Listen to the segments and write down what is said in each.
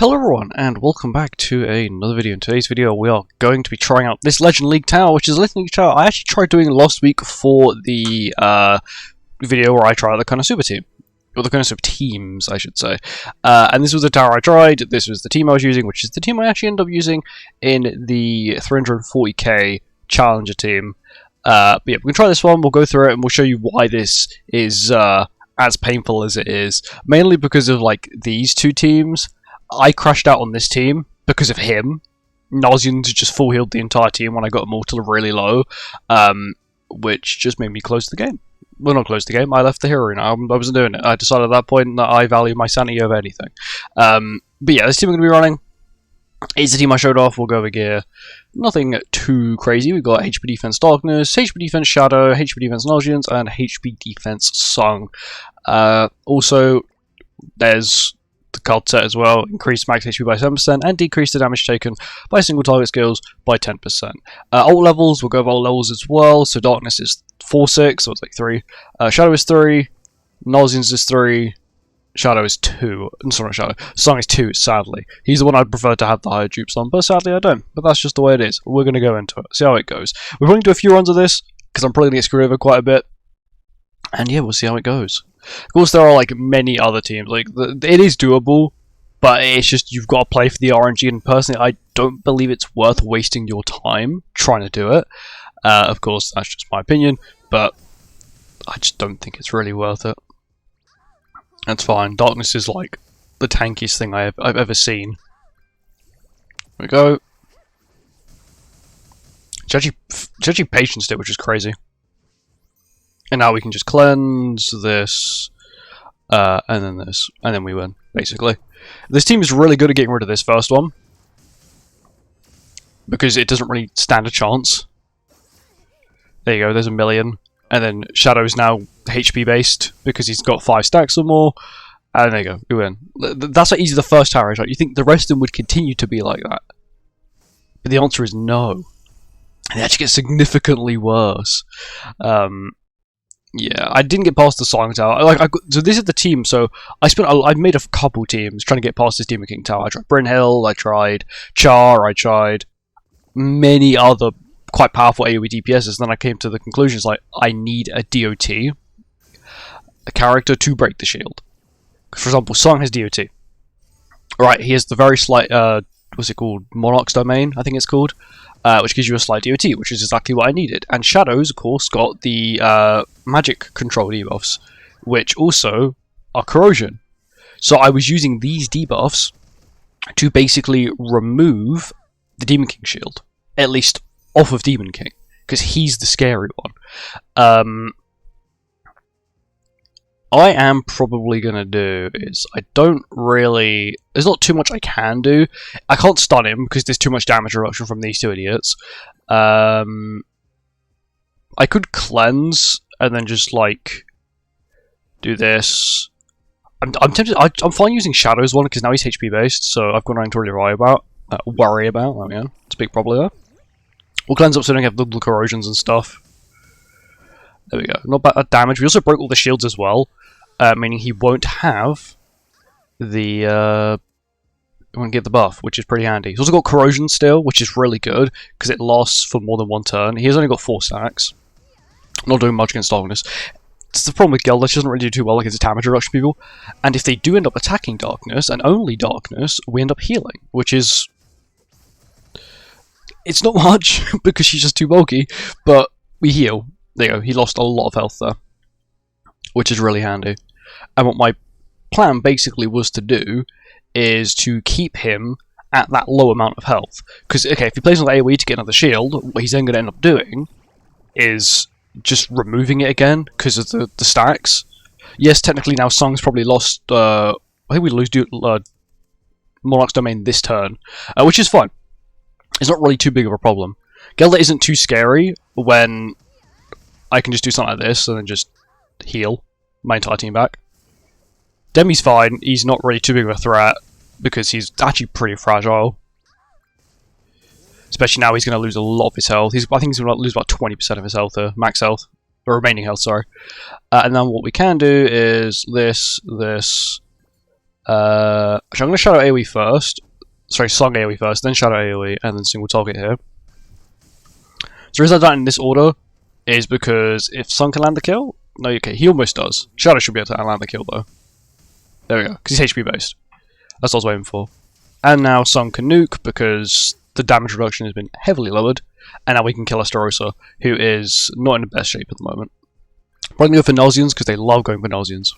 Hello everyone, and welcome back to another video. In today's video, we are going to be trying out this Legend League Tower, which is a Legend League Tower I actually tried doing last week for the video where I tried the Konosuba team. Or the Konosuba teams, I should say. And this was the tower I tried, this was the team I was using, which is the team I actually ended up using in the 340k Challenger team. But yeah, we can try this one, we'll go through it, and we'll show you why this is as painful as it is. Mainly because of like these two teams. I crashed out on this team because of him. Nausians just full healed the entire team when I got them all to really low, which just made me close the game. Well, not close the game, I left the hero, I wasn't doing it. I decided at that point that I value my sanity over anything. But yeah, this team we're going to be running is the team I showed off. We'll go over gear. Nothing too crazy. We've got HP Defense Darkness, HP Defense Shadow, HP Defense Nausians, and HP Defense Song. Also, there's the card set as well, increased max HP by 7% and decrease the damage taken by single target skills by 10%. Ult levels, we'll go over ult levels as well. So Darkness is 4-6, so it's like 3. Shadow is 3, Nausians is 3, Shadow is 2. Sorry, not Shadow. Song is 2, sadly. He's the one I'd prefer to have the higher dupes on, but sadly I don't. But that's just the way it is. We're going to go into it, see how it goes. We're going to do a few runs of this, because I'm probably going to get screwed over quite a bit. And yeah, we'll see how it goes. Of course, there are like many other teams. Like it is doable, but it's just you've got to play for the RNG. And personally, I don't believe it's worth wasting your time trying to do it. Of course, that's just my opinion, but I just don't think it's really worth it. That's fine. Darkness is like the tankiest thing I've ever seen. There we go. It's actually patience it, which is crazy. And now we can just cleanse this, and then this, and then we win, basically. This team is really good at getting rid of this first one, because it doesn't really stand a chance. There you go, there's a million. And then Shadow's now HP based, because he's got 5 stacks or more, and there you go, we win. That's how easy the first tower is, right? You think the rest of them would continue to be like that. But the answer is no. And they actually get significantly worse. Yeah, I didn't get past the Song Tower. So this is the team. So I made a couple teams trying to get past this Demon King Tower. I tried Brynhild, I tried Char, I tried many other quite powerful AoE DPSs. And then I came to the conclusion, it's like I need a DOT, a character to break the shield. For example, Song has DOT. Right, he has the very slight what's it called? Monarch's Domain, I think it's called. Which gives you a slight DOT, which is exactly what I needed. And Shadows, of course, got the magic control debuffs, which also are corrosion. So I was using these debuffs to basically remove the Demon King shield, at least off of Demon King, because he's the scary one. I am probably going to do is, there's not too much I can do. I can't stun him because there's too much damage reduction from these two idiots. I could cleanse and then just like do this. I'm tempted. I'm fine using Shadow's one because now he's HP based, so I've got nothing to really worry about. Oh yeah, speak properly there. We'll cleanse up so we don't have the corrosions and stuff. There we go. Not bad damage. We also broke all the shields as well. Meaning he won't have the won't get the buff, which is pretty handy. He's also got corrosion still, which is really good because it lasts for more than one turn. He has only got 4 stacks. Not doing much against Darkness. It's the problem with Gelda, she doesn't really do too well against damage reduction people. And if they do end up attacking Darkness, and only Darkness, we end up healing, which is... It's not much, because she's just too bulky, but we heal. There you go, he lost a lot of health there, which is really handy. And what my plan basically was to do is to keep him at that low amount of health. Because, okay, if he plays on the AoE to get another shield, what he's then going to end up doing is just removing it again because of the stacks. Yes, technically now Song's probably lost, I think we lose Monarch's Domain this turn, which is fine. It's not really too big of a problem. Gelda isn't too scary when I can just do something like this and then just heal my entire team back. Demi's fine, he's not really too big of a threat because he's actually pretty fragile. Especially now he's going to lose a lot of his health. I think he's going to lose about 20% of his health, max health. Or remaining health, sorry. And then what we can do is this, Actually, I'm going to Shadow AoE first. Sorry, Song AoE first, then Shadow AoE, and then single target here. So the reason I've done it in this order is because if Song can land the kill... No, okay, he almost does. Shadow should be able to land the kill, though. There we go, because he's HP based. That's what I was waiting for. And now Song can nuke, because the damage reduction has been heavily lowered. And now we can kill Estarossa, who is not in the best shape at the moment. Probably go for Nulzians, because they love going for Nulzians.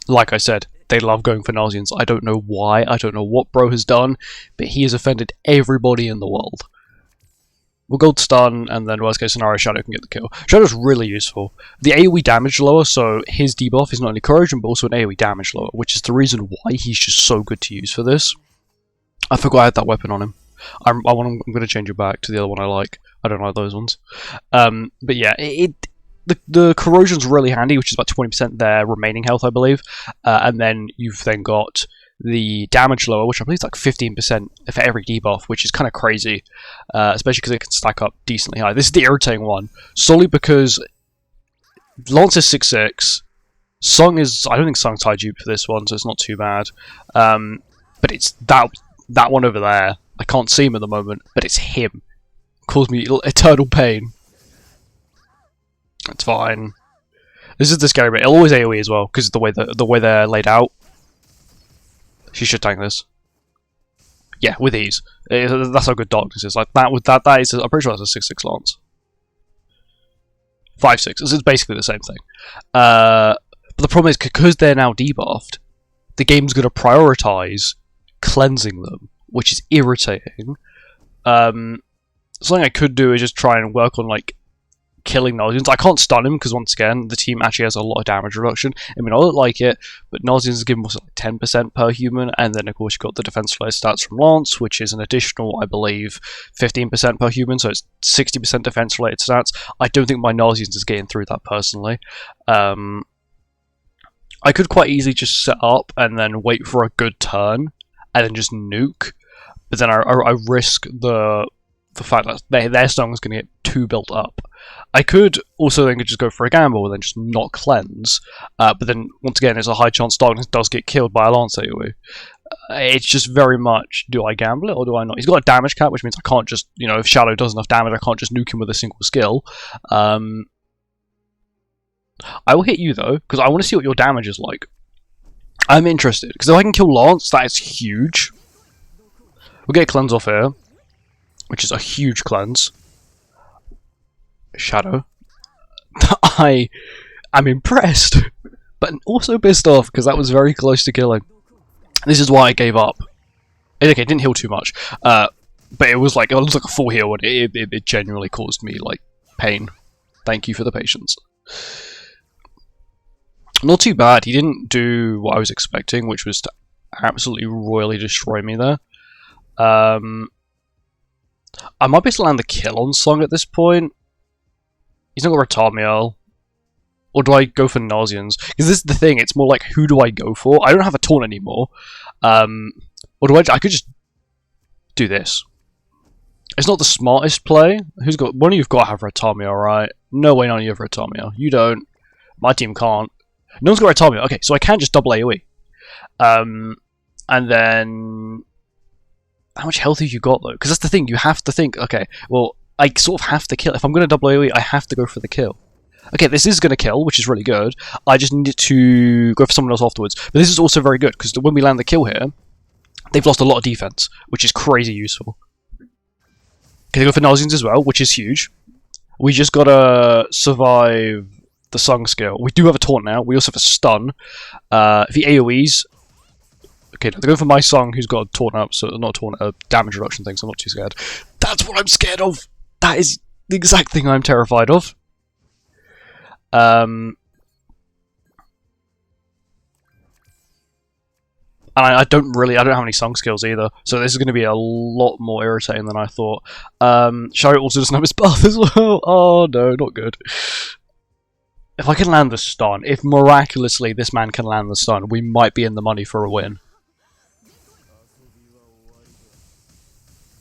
Like I said, they love going for Nulzians. I don't know why, I don't know what bro has done, but he has offended everybody in the world. We'll gold stun, and then worst case scenario, Shadow can get the kill. Shadow's really useful. The AoE damage lower, so his debuff is not only corrosion, but also an AoE damage lower, which is the reason why he's just so good to use for this. I forgot I had that weapon on him. I'm going to change it back to the other one I like. I don't like those ones. But yeah, the corrosion's really handy, which is about 20% their remaining health, I believe. And then you've then got the damage lower, which I believe is like 15% for every debuff, which is kind of crazy, especially because it can stack up decently high. This is the irritating one, solely because Lance is 6'6", Song is... I don't think Song's high dupe for this one, so it's not too bad. But it's that one over there. I can't see him at the moment, but it's him. Caused me eternal pain. It's fine. This is the scary bit. It'll always AoE as well, because the way they're laid out. She should tank this. Yeah, with ease. That's how good Darkness is. Like that is. I'm pretty sure that's a 6'6" Lance. 5'6". It's basically the same thing. But the problem is, because they're now debuffed, the game's going to prioritize cleansing them, which is irritating. Something I could do is just try and work on like killing Nulzians. I can't stun him because once again the team actually has a lot of damage reduction. I mean, I don't like it, but Nulzians is given us like 10% per human, and then of course you've got the defense related stats from Lance, which is an additional, I believe, 15% per human, so it's 60% defense related stats. I don't think my Nulzians is getting through that personally. I could quite easily just set up and then wait for a good turn and then just nuke, but then I risk the fact that their song is going to get too built up. I could also then just go for a gamble and then just not cleanse, but then once again there's a high chance Darkness does get killed by a Lance AoE. It's just very much, do I gamble it or do I not? He's got a damage cap, which means I can't just, you know, if Shadow does enough damage, I can't just nuke him with a single skill. I will hit you though, because I want to see what your damage is like. I'm interested, because if I can kill Lance, that is huge. We'll get a cleanse off here, which is a huge cleanse. Shadow. I am impressed, but also pissed off, because that was very close to killing. This is why I gave up. Okay, it didn't heal too much, but it was like a full heal, and it genuinely caused me like pain. Thank you for the patience. Not too bad. He didn't do what I was expecting, which was to absolutely royally destroy me there. I might be able to land the kill on Song at this point. He's not got Retamiel. Or do I go for Nulzians? Because this is the thing, it's more like, who do I go for? I don't have a taunt anymore. Or do I could just do this. It's not the smartest play. Who's got... One of you've got to have Retamiel, right? No way none of you have Retamiel. You don't. My team can't. No one's got Retamiel. Okay, so I can just double AoE. And then... How much health have you got, though? Because that's the thing, you have to think, okay, well, I sort of have to kill. If I'm going to double AoE, I have to go for the kill. Okay, this is going to kill, which is really good. I just need to go for someone else afterwards. But this is also very good, because when we land the kill here, they've lost a lot of defense, which is crazy useful. Okay, they go for Nulzians as well, which is huge. We just got to survive the Sung skill. We do have a taunt now. We also have a stun. If he AoEs... Okay, they're going for my Song, who's got a taunt up, so not a taunt, a damage reduction thing, so I'm not too scared. That's what I'm scared of! That is the exact thing I'm terrified of. And I don't have any Song skills either, so this is going to be a lot more irritating than I thought. Shadow also doesn't have his path as well. Oh no, not good. If I can land the stun, if miraculously this man can land the stun, we might be in the money for a win.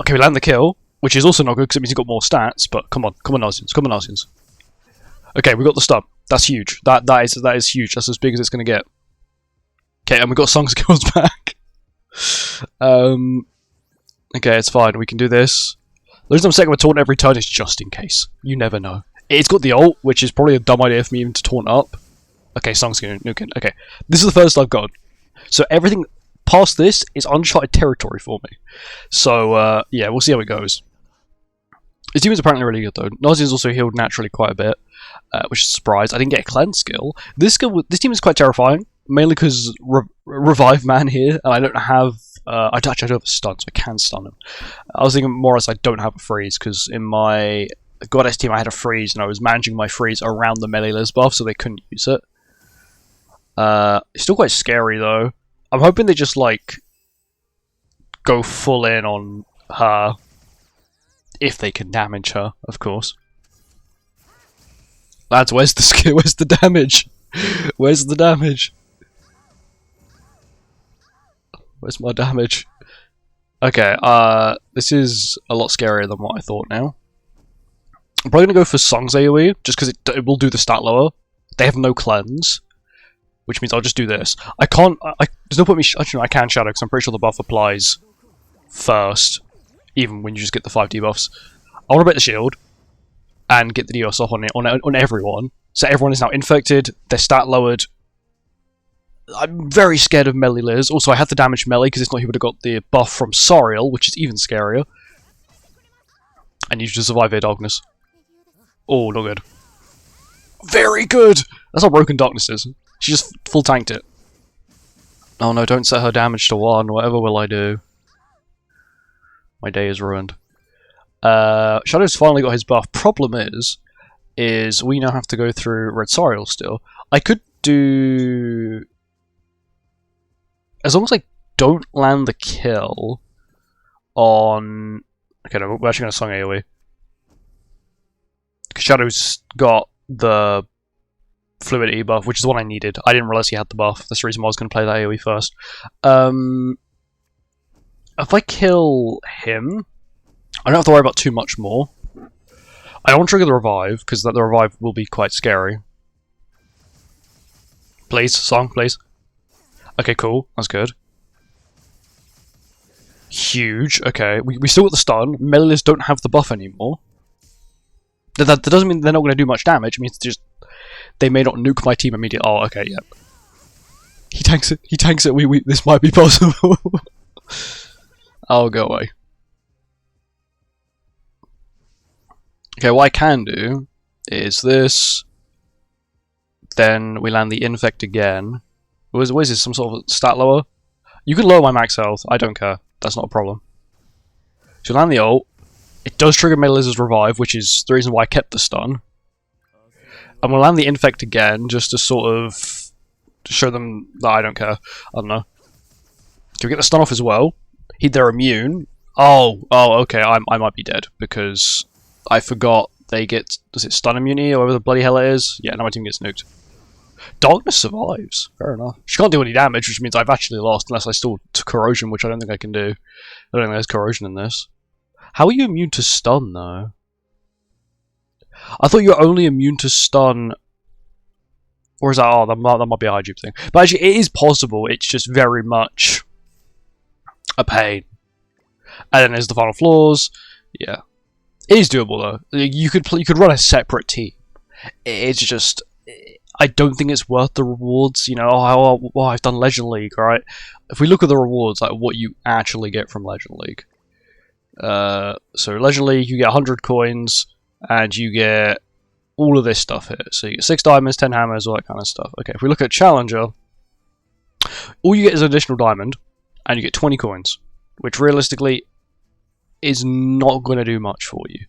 Okay, we land the kill, which is also not good because it means he's got more stats, but come on Nulzians, come on Nulzians. Okay, we got the stun. That's huge. That is huge. That's as big as it's going to get. Okay, and we got song skills back. Okay, it's fine. We can do this. The reason I'm saying we're taunt every turn is just in case. You never know. It's got the ult, which is probably a dumb idea for me even to taunt up. Okay, song's going to nuke it. Okay, this is the first I've got. So everything past this is uncharted territory for me. So, yeah, we'll see how it goes. His team is apparently really good though. Nazi's also healed naturally quite a bit, which is a surprise. I didn't get a cleanse skill. This team is quite terrifying, mainly because Revive Man here, and I don't have... I do have a stun, so I can stun him. I was thinking more as I don't have a freeze, because in my Goddess team I had a freeze, and I was managing my freeze around the melee Liz buff, so they couldn't use it. It's still quite scary though. I'm hoping they just like go full in on her. If they can damage her, of course. Lads, where's the skill? Where's the damage? Where's the damage? Where's my damage? Okay, this is a lot scarier than what I thought now. I'm probably going to go for Song's AoE, just because it will do the stat lower. They have no cleanse, which means I'll just do this. I can't... there's no point me... Actually, no, I can Shadow, because I'm pretty sure the buff applies first. Even when you just get the 5 debuffs. I want to break the shield and get the debuffs off on everyone. So everyone is now infected, their stat lowered. I'm very scared of melee Liz. Also, I had the damage melee because if not, he would have got the buff from Sariel, which is even scarier. I need you to survive here, Darkness. Oh, not good. Very good! That's how broken Darkness is. She just full tanked it. Oh no, don't set her damage to 1. Whatever will I do? My day is ruined. Shadow's finally got his buff. Problem is we now have to go through Red Sariel still. I could do... As long as I don't land the kill on... Okay, no, we're actually going to Song AoE. Because Shadow's got the Fluidity buff, which is what I needed. I didn't realise he had the buff. That's the reason why I was going to play that AoE first. If I kill him, I don't have to worry about too much more. I don't want to trigger the revive, because the revive will be quite scary. Please, Song, please. Okay, cool. That's good. Huge. Okay, we still got the stun. Melees don't have the buff anymore. That doesn't mean they're not going to do much damage. It means just they may not nuke my team immediately. Oh, okay, yeah. He tanks it. He tanks it. This might be possible. I'll go away. Okay, what I can do is this. Then we land the infect again. What is this? Some sort of stat lower? You can lower my max health. I don't care. That's not a problem. So land the ult. It does trigger Melee's revive, which is the reason why I kept the stun. And we'll land the infect again, just to sort of show them that I don't care. I don't know. Can we get the stun off as well? They're immune. Oh, okay. I might be dead because I forgot they get. Does it stun immunity or whatever the bloody hell it is? Yeah, now my team gets nuked. Darkness survives. Fair enough. She can't do any damage, which means I've actually lost unless I still corrosion, which I don't think I can do. I don't think there's corrosion in this. How are you immune to stun though? I thought you were only immune to stun. Or is that? Oh, that might be a high dupe thing. But actually, it is possible. It's just very much a pain. And then there's the final floors. Yeah, it is doable though. You could run a separate team. It's just I don't think it's worth the rewards. You know, oh, I've done Legend League, right? If we look at the rewards, like what you actually get from Legend League. So Legend League, you get 100 coins, and you get all of this stuff here. So you get 6 diamonds, 10 hammers, all that kind of stuff. Okay, if we look at Challenger, all you get is an additional diamond, and you get 20 coins, which realistically is not going to do much for you.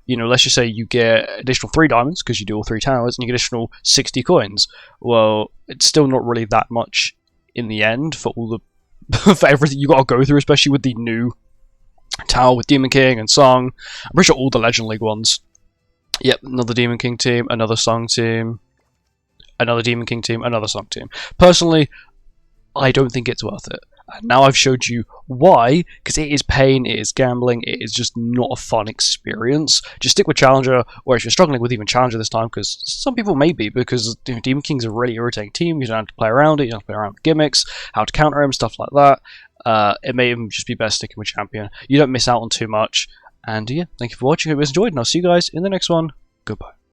You know, let's just say you get additional 3 diamonds, because you do all 3 towers, and you get additional 60 coins. Well, it's still not really that much in the end for all the for everything you got to go through, especially with the new tower with Demon King and Song. I'm pretty sure all the Legend League ones. Yep, another Demon King team, another Song team, another Demon King team, another Song team. Personally, I don't think it's worth it. And now I've showed you Why? Because it is pain, it is gambling, it is just not a fun experience. Just stick with Challenger, or if you're struggling with even Challenger this time, because some people may be, because Demon King's a really irritating team, you don't have to play around it, you don't have to play around with gimmicks, how to counter him, stuff like that. It may even just be best sticking with Champion. You don't miss out on too much. And yeah, thank you for watching, hope you guys enjoyed, and I'll see you guys in the next one. Goodbye.